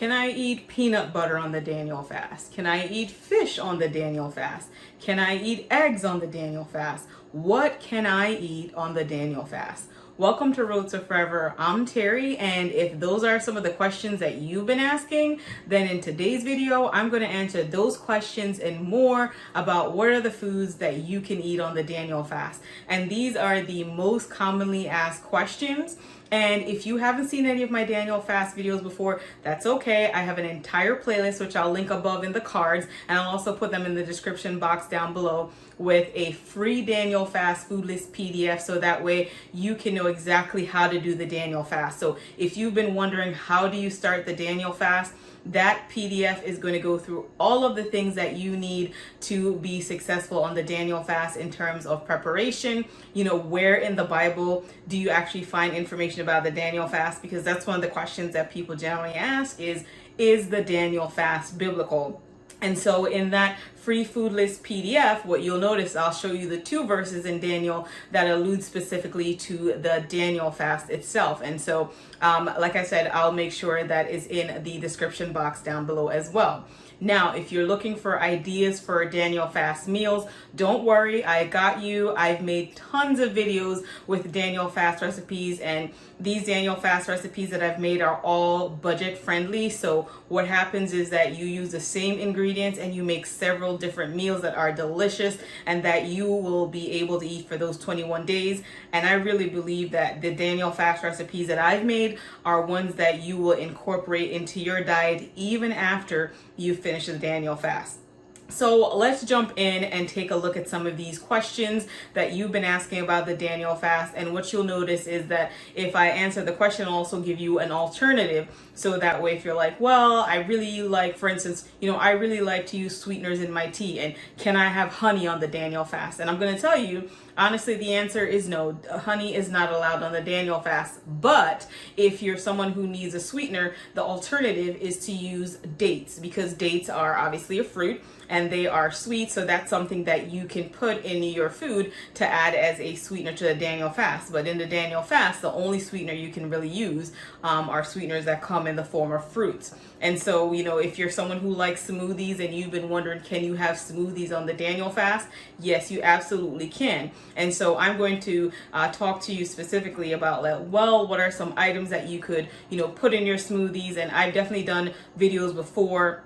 Can I eat peanut butter on the Daniel fast? Can I eat fish on the Daniel fast? Can I eat eggs on the Daniel fast? What can I eat on the Daniel fast? Welcome to Road to Forever. I'm Terry, and if those are some of the questions that you've been asking, then in today's video, I'm going to answer those questions and more about what are the foods that you can eat on the Daniel fast. And these are the most commonly asked questions. And if you haven't seen any of my Daniel fast videos before, that's okay. I have an entire playlist, which I'll link above in the cards, and I'll also put them in the description box down below with a free Daniel fast food list PDF, so that way you can know exactly how to do the Daniel fast. So if you've been wondering how do you start the Daniel fast, that PDF is going to go through all of the things that you need to be successful on the Daniel fast in terms of preparation. You know, where in the Bible do you actually find information about the Daniel fast? Because that's one of the questions that people generally ask is the Daniel fast biblical? And so in that free food list PDF, what you'll notice, I'll show you the 2 verses in Daniel that allude specifically to the Daniel fast itself. And so, like I said, I'll make sure that is in the description box down below as well. Now, if you're looking for ideas for Daniel fast meals, don't worry, I got you. I've made tons of videos with Daniel fast recipes, and these Daniel fast recipes that I've made are all budget friendly. So what happens is that you use the same ingredients and you make several different meals that are delicious and that you will be able to eat for those 21 days. And I really believe that the Daniel fast recipes that I've made are ones that you will incorporate into your diet even after you finish the Daniel fast. So let's jump in and take a look at some of these questions that you've been asking about the Daniel fast. And what you'll notice is that if I answer the question, I'll also give you an alternative. So that way, if you're like, well, I really like, for instance, I really like to use sweeteners in my tea, and can I have honey on the Daniel fast? And I'm going to tell you, honestly, the answer is no. Honey is not allowed on the Daniel fast. But if you're someone who needs a sweetener, the alternative is to use dates, because dates are obviously a fruit and they are sweet. So that's something that you can put in your food to add as a sweetener to the Daniel fast. But in the Daniel fast, the only sweetener you can really use are sweeteners that come in the form of fruits. And so, if you're someone who likes smoothies and you've been wondering, can you have smoothies on the Daniel fast? Yes, you absolutely can. And so I'm going to talk to you specifically about, what are some items that you could, put in your smoothies. And I've definitely done videos before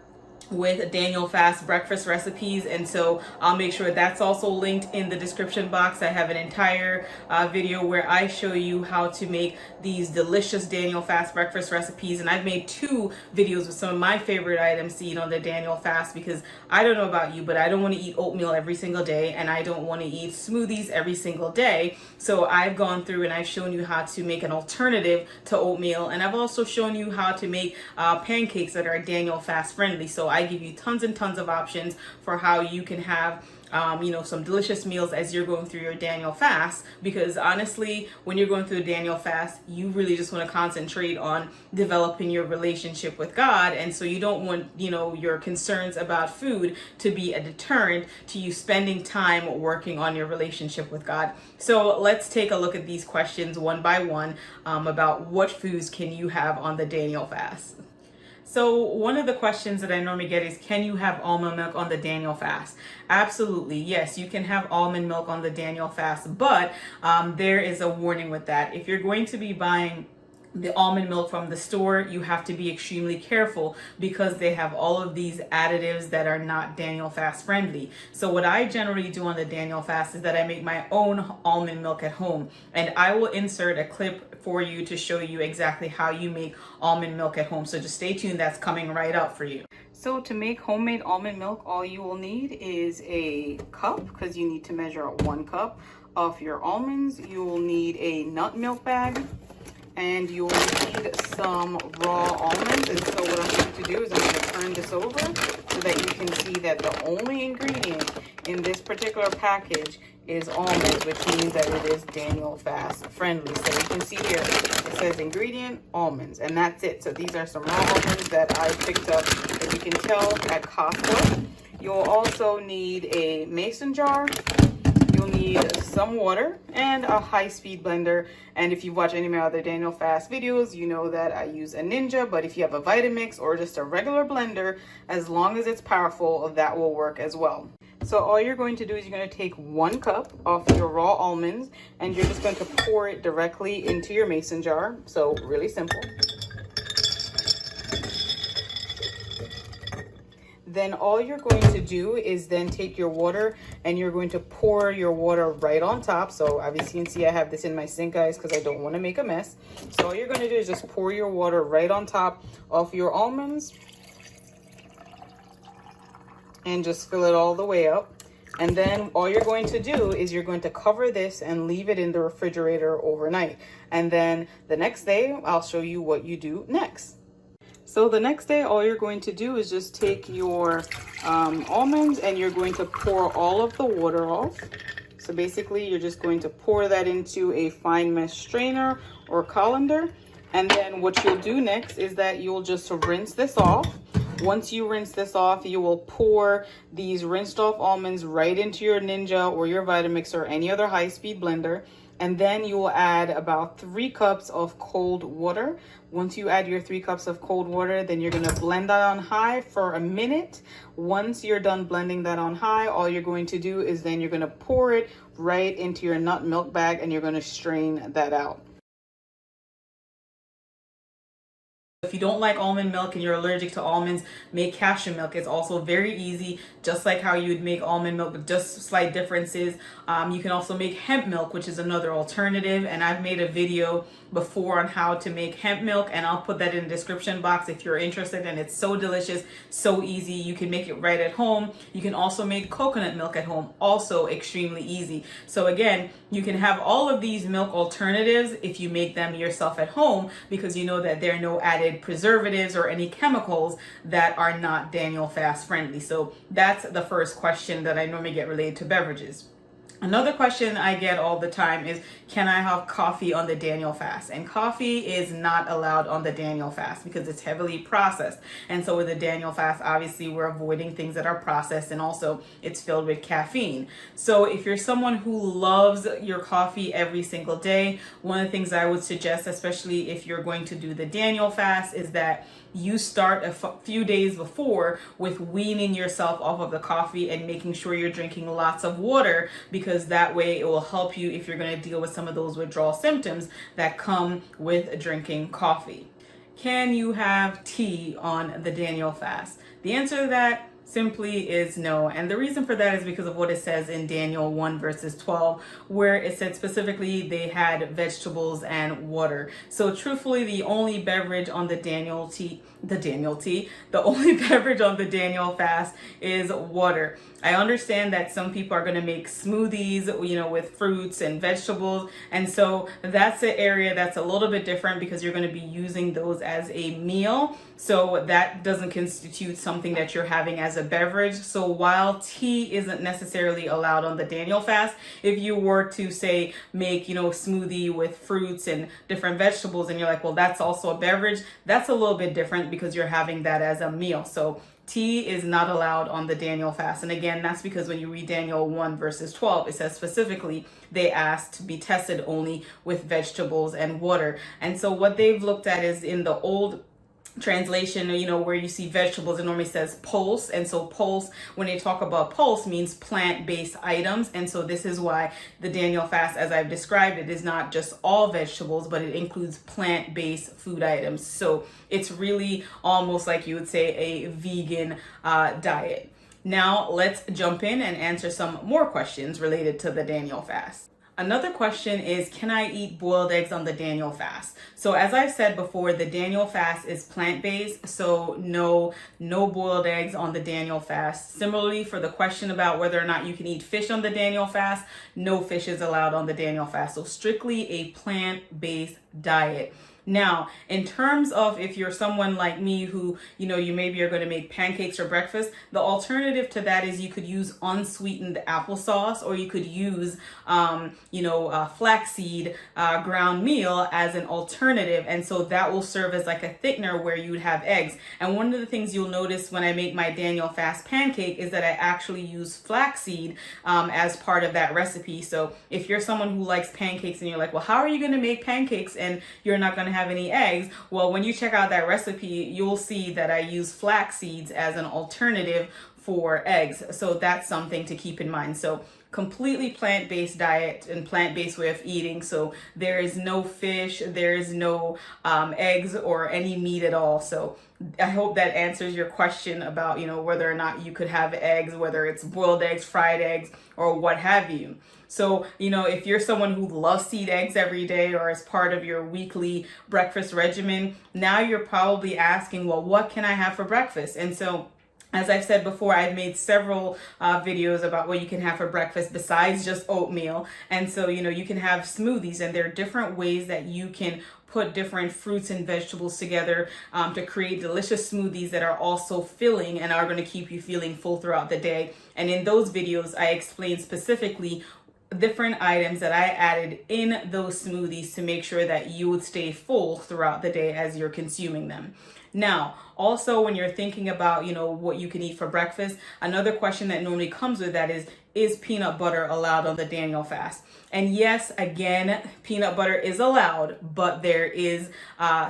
with Daniel fast breakfast recipes, and so I'll make sure that's also linked in the description box. I have an entire video where I show you how to make these delicious Daniel fast breakfast recipes, and I've made 2 videos with some of my favorite items to eat on the Daniel fast, because I don't know about you, but I don't want to eat oatmeal every single day, and I don't want to eat smoothies every single day. So I've gone through and I've shown you how to make an alternative to oatmeal, and I've also shown you how to make pancakes that are Daniel fast friendly. So I give you tons and tons of options for how you can have some delicious meals as you're going through your Daniel fast, because honestly, when you're going through the Daniel fast, you really just want to concentrate on developing your relationship with God. And so you don't want, your concerns about food to be a deterrent to you spending time working on your relationship with God. So let's take a look at these questions one by one about what foods can you have on the Daniel fast. So one of the questions that I normally get is, can you have almond milk on the Daniel fast? Absolutely, yes, you can have almond milk on the Daniel fast, but there is a warning with that. If you're going to be buying the almond milk from the store, you have to be extremely careful, because they have all of these additives that are not Daniel fast friendly. So what I generally do on the Daniel fast is that I make my own almond milk at home, and I will insert a clip for you to show you exactly how you make almond milk at home. So just stay tuned, that's coming right up for you. So to make homemade almond milk, all you will need is a cup, because you need to measure out 1 cup of your almonds. You will need a nut milk bag, and you'll need some raw almonds. And so what I'm going to do is I'm going to turn this over so that you can see that the only ingredient in this particular package is almonds, which means that it is Daniel fast friendly. So you can see here, it says ingredient, almonds, and that's it. So these are some raw almonds that I picked up, as you can tell, at Costco. You'll also need a mason jar. You'll need need some water and a high-speed blender. And if you've watched any of my other Daniel Fast videos, you know that I use a Ninja, but if you have a Vitamix or just a regular blender, as long as it's powerful, that will work as well. So all you're going to do is you're going to take 1 cup of your raw almonds and you're just going to pour it directly into your mason jar. So really simple. Then all you're going to do is then take your water and you're going to pour your water right on top. So obviously you can see I have this in my sink, guys, because I don't want to make a mess. So all you're going to do is just pour your water right on top of your almonds and just fill it all the way up. And then all you're going to do is you're going to cover this and leave it in the refrigerator overnight. And then the next day, I'll show you what you do next. So the next day, all you're going to do is just take your almonds and you're going to pour all of the water off. So basically, you're just going to pour that into a fine mesh strainer or colander. And then what you'll do next is that you'll just rinse this off. Once you rinse this off, you will pour these rinsed off almonds right into your Ninja or your Vitamix or any other high-speed blender. And then you will add about 3 cups of cold water. Once you add your 3 cups of cold water, then you're going to blend that on high for a minute. Once you're done blending that on high, all you're going to do is then you're going to pour it right into your nut milk bag and you're going to strain that out. If you don't like almond milk and you're allergic to almonds, make cashew milk. It's also very easy, just like how you would make almond milk with just slight differences. You can also make hemp milk, which is another alternative. And I've made a video before on how to make hemp milk, and I'll put that in the description box if you're interested. And it's so delicious, so easy. You can make it right at home. You can also make coconut milk at home, also extremely easy. So again, you can have all of these milk alternatives if you make them yourself at home, because you know that there are no added preservatives or any chemicals that are not Daniel Fast friendly. So that's the first question that I normally get related to beverages. Another question I get all the time is, can I have coffee on the Daniel Fast? And coffee is not allowed on the Daniel Fast because it's heavily processed. And so with the Daniel Fast, obviously we're avoiding things that are processed, and also it's filled with caffeine. So if you're someone who loves your coffee every single day, one of the things I would suggest, especially if you're going to do the Daniel Fast, is that you start a few days before with weaning yourself off of the coffee and making sure you're drinking lots of water, because that way it will help you if you're going to deal with some of those withdrawal symptoms that come with drinking coffee. Can you have tea on the Daniel Fast? The answer to that simply is no. And the reason for that is because of what it says in Daniel 1 verses 12, where it said specifically they had vegetables and water. So truthfully, the only beverage on the only beverage on the Daniel Fast is water. I understand that some people are going to make smoothies, with fruits and vegetables. And so that's an area that's a little bit different because you're going to be using those as a meal. So that doesn't constitute something that you're having as a beverage. So while tea isn't necessarily allowed on the Daniel Fast, if you were to say make, smoothie with fruits and different vegetables, and you're like, well, that's also a beverage, that's a little bit different because you're having that as a meal. So tea is not allowed on the Daniel Fast. And again, that's because when you read Daniel 1 verses 12, it says specifically they asked to be tested only with vegetables and water. And so what they've looked at is in the old translation, where you see vegetables, it normally says pulse. And so pulse, when they talk about pulse, means plant-based items. And so this is why the Daniel Fast, as I've described it, is not just all vegetables, but it includes plant-based food items. So it's really almost like you would say a vegan diet. Now let's jump in and answer some more questions related to the Daniel Fast. Another question is, can I eat boiled eggs on the Daniel Fast? So as I've said before, the Daniel Fast is plant-based, so no boiled eggs on the Daniel Fast. Similarly, for the question about whether or not you can eat fish on the Daniel Fast, no fish is allowed on the Daniel Fast. So strictly a plant-based diet. Now, in terms of if you're someone like me who, you maybe are going to make pancakes for breakfast, the alternative to that is you could use unsweetened applesauce, or you could use, flaxseed ground meal as an alternative. And so that will serve as like a thickener where you would have eggs. And one of the things you'll notice when I make my Daniel fast pancake is that I actually use flaxseed as part of that recipe. So if you're someone who likes pancakes and you're like, well, how are you going to make pancakes and you're not going to have any eggs? Well, when you check out that recipe, you'll see that I use flax seeds as an alternative for eggs. So that's something to keep in mind. So completely plant-based diet and plant-based way of eating. So there is no fish, there is no eggs or any meat at all. So I hope that answers your question about, whether or not you could have eggs, whether it's boiled eggs, fried eggs, or what have you. So, if you're someone who loves to eat eggs every day or as part of your weekly breakfast regimen, now you're probably asking, well, what can I have for breakfast? And so, as I've said before, I've made several videos about what you can have for breakfast besides just oatmeal. And so, you can have smoothies, and there are different ways that you can put different fruits and vegetables together to create delicious smoothies that are also filling and are going to keep you feeling full throughout the day. And in those videos, I explain specifically different items that I added in those smoothies to make sure that you would stay full throughout the day as you're consuming them. Now, also when you're thinking about, what you can eat for breakfast, another question that normally comes with that is peanut butter allowed on the Daniel fast? And yes, again, peanut butter is allowed, but there is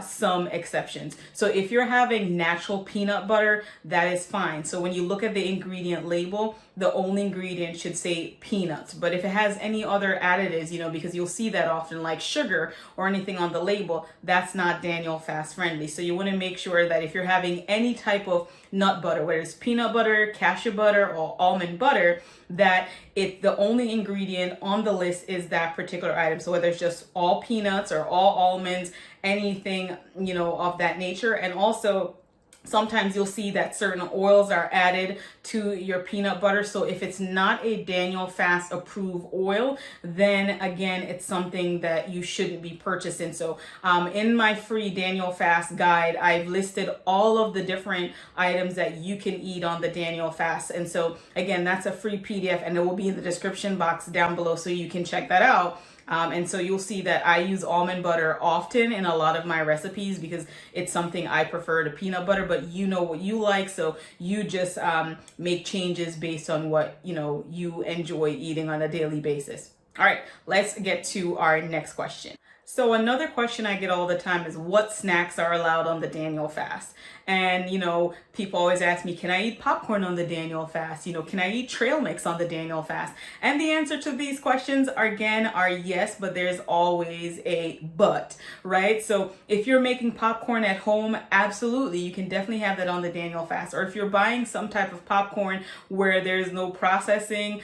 some exceptions. So if you're having natural peanut butter, that is fine. So when you look at the ingredient label, the only ingredient should say peanuts. But if it has any other additives, because you'll see that often like sugar or anything on the label, that's not Daniel fast friendly. So you want to make sure that if you're having any type of nut butter, whether it's peanut butter, cashew butter, or almond butter, that the only ingredient on the list is that particular item. So whether it's just all peanuts or all almonds, anything, of that nature. And also, sometimes you'll see that certain oils are added to your peanut butter. So if it's not a Daniel fast approved oil, then again, it's something that you shouldn't be purchasing. So in my free Daniel fast guide, I've listed all of the different items that you can eat on the Daniel fast. And so again, that's a free PDF, and it will be in the description box down below so you can check that out. And so you'll see that I use almond butter often in a lot of my recipes because it's something I prefer to peanut butter, but you know what you like. So you just make changes based on what, you enjoy eating on a daily basis. All right, let's get to our next question. So another question I get all the time is what snacks are allowed on the Daniel fast? And, people always ask me, can I eat popcorn on the Daniel fast? Can I eat trail mix on the Daniel fast? And the answer to these questions are yes, but there's always a but, right? So if you're making popcorn at home, absolutely, you can definitely have that on the Daniel fast. Or if you're buying some type of popcorn where there's no processing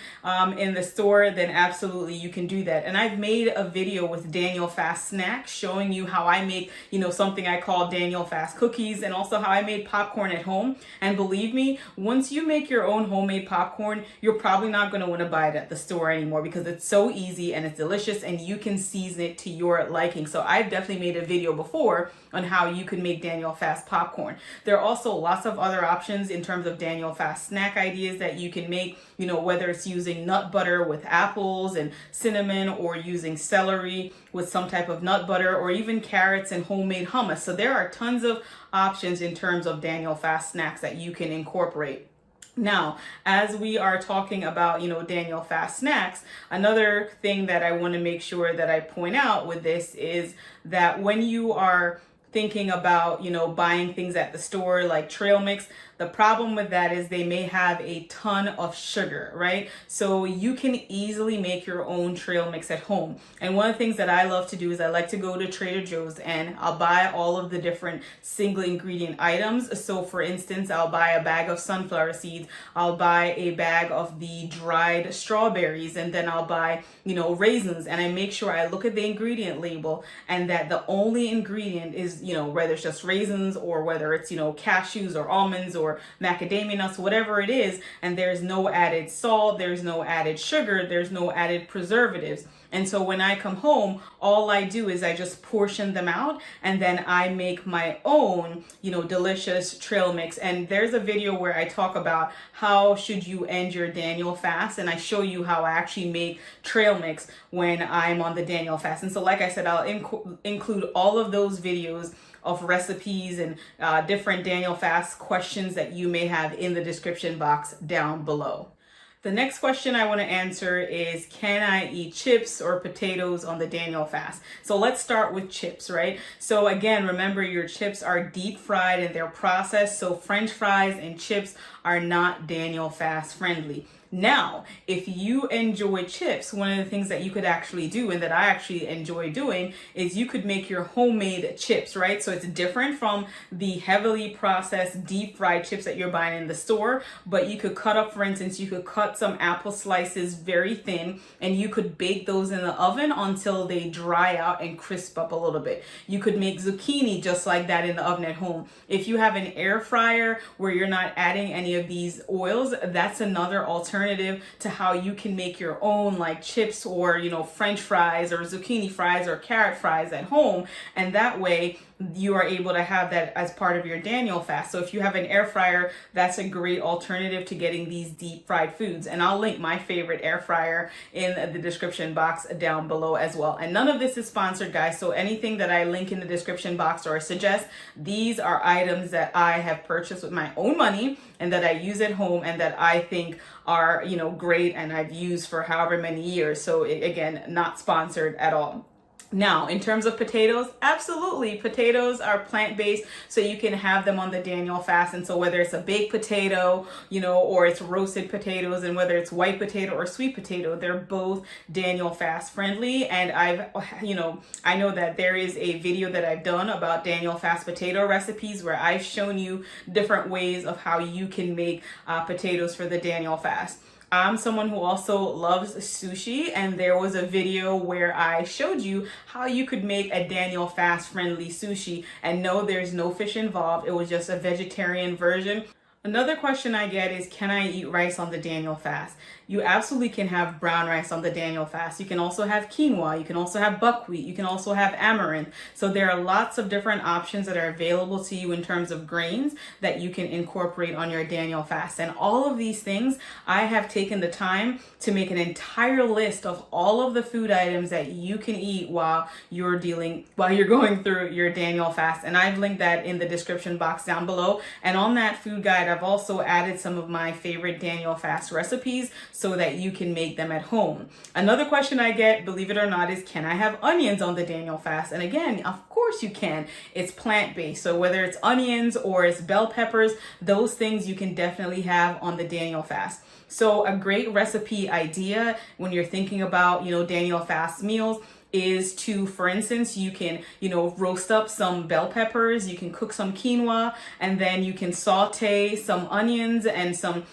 in the store, then absolutely you can do that. And I've made a video with Daniel fast snacks showing you how I make, something I call Daniel fast cookies, and also how I made popcorn at home. And believe me, once you make your own homemade popcorn, you're probably not going to want to buy it at the store anymore because it's so easy and it's delicious and you can season it to your liking. So I've definitely made a video before on how you can make Daniel fast popcorn. There are also lots of other options in terms of Daniel fast snack ideas that you can make, whether it's using nut butter with apples and cinnamon, or using celery with some type of nut butter, or even carrots and homemade hummus. So there are tons of options in terms of Daniel fast snacks that you can incorporate. Now, as we are talking about, Daniel fast snacks, another thing that I want to make sure that I point out with this is that when you are thinking about, buying things at the store like trail mix, the problem with that is they may have a ton of sugar, right? So you can easily make your own trail mix at home. And one of the things that I love to do is I like to go to Trader Joe's and I'll buy all of the different single ingredient items. So for instance, I'll buy a bag of sunflower seeds, I'll buy a bag of the dried strawberries, and then I'll buy, raisins. And I make sure I look at the ingredient label and that the only ingredient is, whether it's just raisins or whether it's, cashews or almonds or macadamia nuts, whatever it is, and there's no added salt, there's no added sugar, there's no added preservatives. And so when I come home, all I do is I just portion them out, and then I make my own, delicious trail mix. And there's a video where I talk about how should you end your Daniel fast, and I show you how I actually make trail mix when I'm on the Daniel fast. And so like I said, I'll include all of those videos of recipes and different Daniel fast questions that you may have in the description box down below. The next question I want to answer is, can I eat chips or potatoes on the Daniel fast? So let's start with chips, right? So again, remember, your chips are deep fried and they're processed. So French fries and chips are not Daniel fast friendly. Now, if you enjoy chips, one of the things that you could actually do, and that I actually enjoy doing, is you could make your homemade chips, right? So it's different from the heavily processed deep fried chips that you're buying in the store, but you could cut up, for instance, you could cut some apple slices very thin, and you could bake those in the oven until they dry out and crisp up a little bit. You could make zucchini just like that in the oven at home. If you have an air fryer where you're not adding any of these oils, that's another alternative to how you can make your own, like chips or French fries or zucchini fries or carrot fries at home. And that way you are able to have that as part of your Daniel fast. So if you have an air fryer, that's a great alternative to getting these deep fried foods. And I'll link my favorite air fryer in the description box down below as well. And none of this is sponsored, guys. So anything that I link in the description box or suggest, these are items that I have purchased with my own money and that I use at home and that I think are, great and I've used for however many years. So again, not sponsored at all. Now, in terms of potatoes, absolutely. Potatoes are plant-based, so you can have them on the Daniel fast. And so whether it's a baked potato, or it's roasted potatoes, and whether it's white potato or sweet potato, they're both Daniel fast friendly. And I know that there is a video that I've done about Daniel fast potato recipes where I've shown you different ways of how you can make potatoes for the Daniel fast. I'm someone who also loves sushi, and there was a video where I showed you how you could make a Daniel fast friendly sushi, and no, there's no fish involved. It was just a vegetarian version. Another question I get is, can I eat rice on the Daniel fast? You absolutely can have brown rice on the Daniel fast. You can also have quinoa. You can also have buckwheat. You can also have amaranth. So there are lots of different options that are available to you in terms of grains that you can incorporate on your Daniel fast. And all of these things, I have taken the time to make an entire list of all of the food items that you can eat while you're going through your Daniel fast. And I've linked that in the description box down below. And on that food guide, I've also added some of my favorite Daniel fast recipes so that you can make them at home. Another question I get, believe it or not, is, can I have onions on the Daniel fast? And again, of course you can. It's plant-based. So whether it's onions or it's bell peppers, those things you can definitely have on the Daniel fast. So a great recipe idea when you're thinking about, Daniel fast meals is to, for instance, you can, roast up some bell peppers, you can cook some quinoa, and then you can saute some onions and some,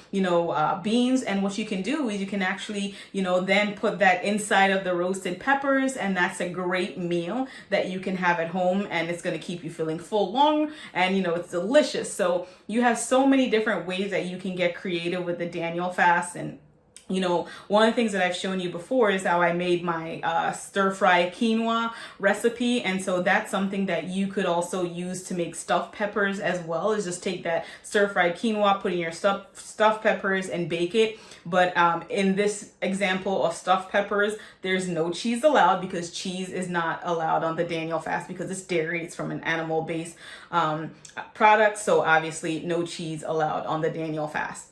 beans. And what you can do is you can actually, then put that inside of the roasted peppers, and that's a great meal that you can have at home, and it's going to keep you feeling full long, and, it's delicious. So you have so many different ways that you can get creative with the Daniel fast. And one of the things that I've shown you before is how I made my stir-fry quinoa recipe. And so that's something that you could also use to make stuffed peppers as well, is just take that stir-fried quinoa, put in your stuffed peppers and bake it. But in this example of stuffed peppers, there's no cheese allowed because cheese is not allowed on the Daniel fast because it's dairy. It's from an animal-based product. So obviously no cheese allowed on the Daniel fast.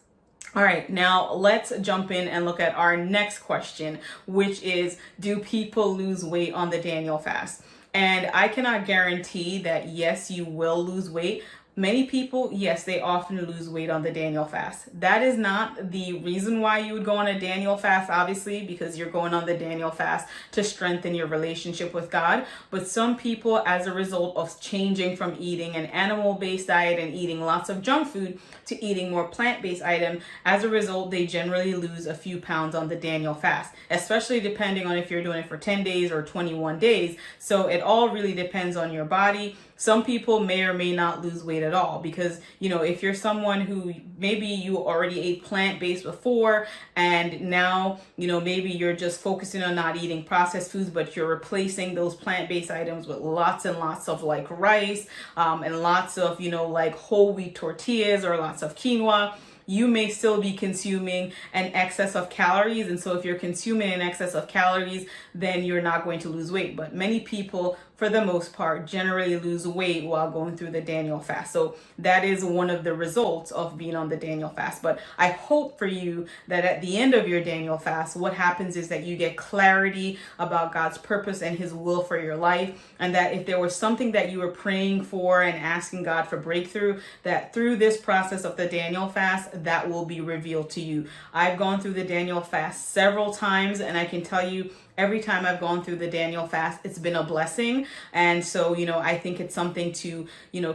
All right, now let's jump in and look at our next question, which is, do people lose weight on the Daniel fast? And I cannot guarantee that, yes, you will lose weight. Many people, yes, they often lose weight on the Daniel fast. That is not the reason why you would go on a Daniel fast, obviously, because you're going on the Daniel fast to strengthen your relationship with God. But some people, as a result of changing from eating an animal-based diet and eating lots of junk food to eating more plant-based items, as a result, they generally lose a few pounds on the Daniel fast, especially depending on if you're doing it for 10 days or 21 days. So it all really depends on your body. Some people may or may not lose weight at all because, if you're someone who maybe you already ate plant-based before and now, maybe you're just focusing on not eating processed foods, but you're replacing those plant-based items with lots and lots of like rice, and lots of, like whole wheat tortillas or lots of quinoa, you may still be consuming an excess of calories. And so if you're consuming an excess of calories, then you're not going to lose weight. But many people, for the most part, generally lose weight while going through the Daniel fast. So that is one of the results of being on the Daniel fast. But I hope for you that at the end of your Daniel fast, what happens is that you get clarity about God's purpose and his will for your life. And that if there was something that you were praying for and asking God for breakthrough, that through this process of the Daniel fast, that will be revealed to you. I've gone through the Daniel fast several times, and I can tell you, every time I've gone through the Daniel fast, it's been a blessing. And so, I think it's something to,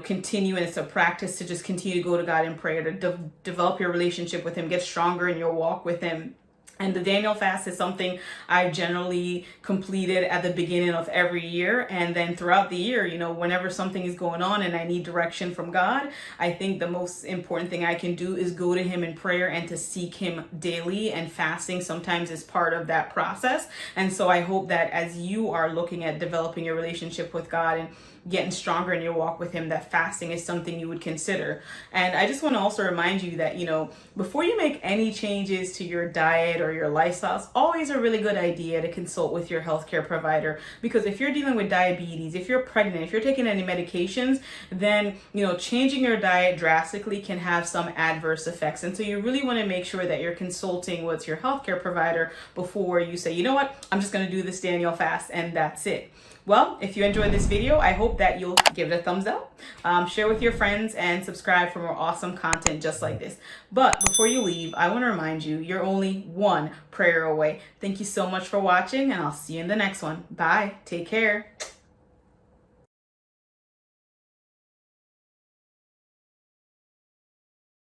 continue, and it's a practice to just continue to go to God in prayer, to develop your relationship with him, get stronger in your walk with him. And the Daniel fast is something I've generally completed at the beginning of every year. And then throughout the year, whenever something is going on and I need direction from God, I think the most important thing I can do is go to him in prayer and to seek him daily. And fasting sometimes is part of that process. And so I hope that as you are looking at developing your relationship with God and getting stronger in your walk with him, that fasting is something you would consider. And I just want to also remind you that, before you make any changes to your diet or your lifestyle, it's always a really good idea to consult with your healthcare provider. Because if you're dealing with diabetes, if you're pregnant, if you're taking any medications, then, changing your diet drastically can have some adverse effects. And so you really want to make sure that you're consulting with your healthcare provider before you say, you know what, I'm just going to do this Daniel fast and that's it. Well, if you enjoyed this video, I hope that you'll give it a thumbs up, share with your friends, and subscribe for more awesome content just like this. But before you leave, I want to remind you, you're only one prayer away. Thank you so much for watching, and I'll see you in the next one. Bye. Take care.